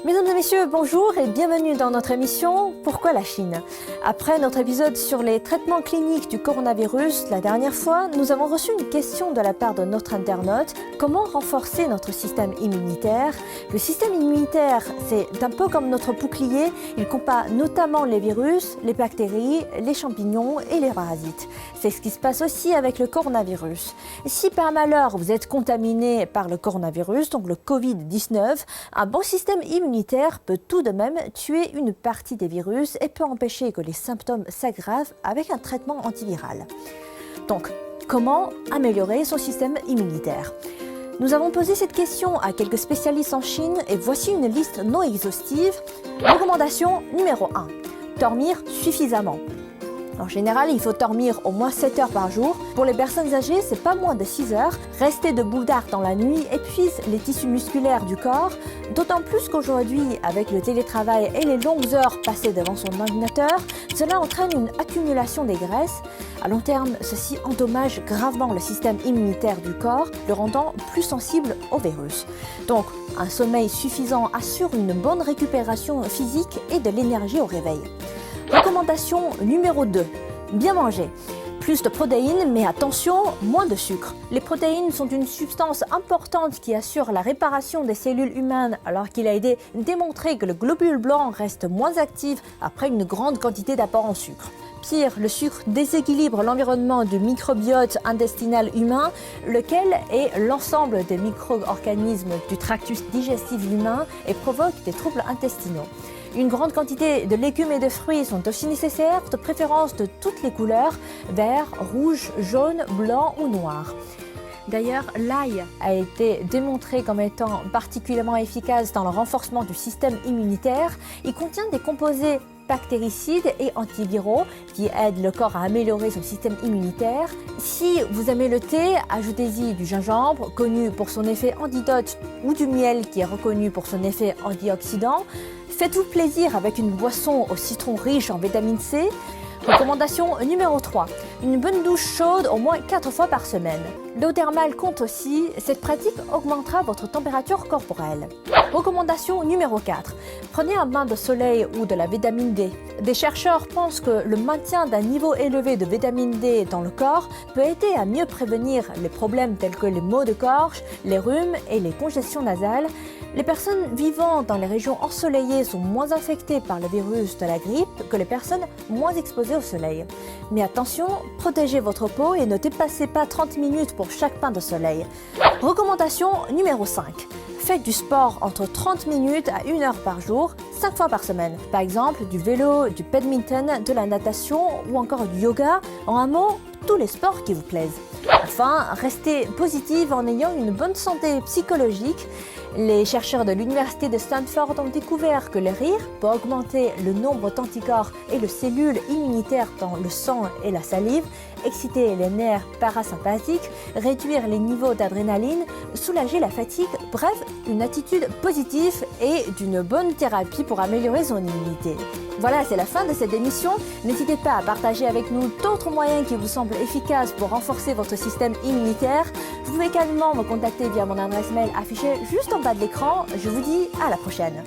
Mesdames et messieurs, bonjour et bienvenue dans notre émission « Pourquoi la Chine ?». Après notre épisode sur les traitements cliniques du coronavirus, la dernière fois, nous avons reçu une question de la part de notre internaute « Comment renforcer notre système immunitaire ?» Le système immunitaire, c'est un peu comme notre bouclier, il combat notamment les virus, les bactéries, les champignons et les parasites. C'est ce qui se passe aussi avec le coronavirus. Si par malheur vous êtes contaminé par le coronavirus, donc le Covid-19, un bon système immunitaire peut tout de même tuer une partie des virus et peut empêcher que les symptômes s'aggravent avec un traitement antiviral. Donc, comment améliorer son système immunitaire ? Nous avons posé cette question à quelques spécialistes en Chine et voici une liste non exhaustive. Recommandation numéro 1. Dormir suffisamment. En général, il faut dormir au moins 7 heures par jour. Pour les personnes âgées, c'est pas moins de 6 heures. Rester debout tard dans la nuit épuise les tissus musculaires du corps, d'autant plus qu'aujourd'hui, avec le télétravail et les longues heures passées devant son ordinateur, cela entraîne une accumulation des graisses. À long terme, ceci endommage gravement le système immunitaire du corps, le rendant plus sensible au virus. Donc, un sommeil suffisant assure une bonne récupération physique et de l'énergie au réveil. Recommandation numéro 2. Bien manger. Plus de protéines, mais attention, moins de sucre. Les protéines sont une substance importante qui assure la réparation des cellules humaines alors qu'il a été démontré que le globule blanc reste moins actif après une grande quantité d'apport en sucre. Pire, le sucre déséquilibre l'environnement du microbiote intestinal humain, lequel est l'ensemble des micro-organismes du tractus digestif humain et provoque des troubles intestinaux. Une grande quantité de légumes et de fruits sont aussi nécessaires, de préférence de toutes les couleurs, vert, rouge, jaune, blanc ou noir. D'ailleurs, l'ail a été démontré comme étant particulièrement efficace dans le renforcement du système immunitaire. Il contient des composés bactéricides et antiviraux qui aident le corps à améliorer son système immunitaire. Si vous aimez le thé, ajoutez-y du gingembre, connu pour son effet antidote, ou du miel qui est reconnu pour son effet antioxydant. Faites-vous plaisir avec une boisson au citron riche en vitamine C. Recommandation numéro 3. Une bonne douche chaude au moins 4 fois par semaine. L'eau thermale compte aussi, cette pratique augmentera votre température corporelle. Recommandation numéro 4. Prenez un bain de soleil ou de la vitamine D. Des chercheurs pensent que le maintien d'un niveau élevé de vitamine D dans le corps peut aider à mieux prévenir les problèmes tels que les maux de gorge, les rhumes et les congestions nasales. Les personnes vivant dans les régions ensoleillées sont moins infectées par le virus de la grippe que les personnes moins exposées au soleil. Mais attention, protégez votre peau et ne dépassez pas 30 minutes pour chaque bain de soleil. Recommandation numéro 5. Faites du sport entre 30 minutes à 1 heure par jour, 5 fois par semaine. Par exemple, du vélo, du badminton, de la natation ou encore du yoga. En un mot, tous les sports qui vous plaisent. Enfin, restez positive en ayant une bonne santé psychologique. Les chercheurs de l'université de Stanford ont découvert que le rire peut augmenter le nombre d'anticorps et de cellules immunitaires dans le sang et la salive, exciter les nerfs parasympathiques, réduire les niveaux d'adrénaline, soulager la fatigue, bref, une attitude positive et d'une bonne thérapie pour améliorer son immunité. Voilà, c'est la fin de cette émission. N'hésitez pas à partager avec nous d'autres moyens qui vous semblent efficaces pour renforcer votre système immunitaire. Vous pouvez également me contacter via mon adresse mail affichée juste en bas de l'écran. Je vous dis à la prochaine.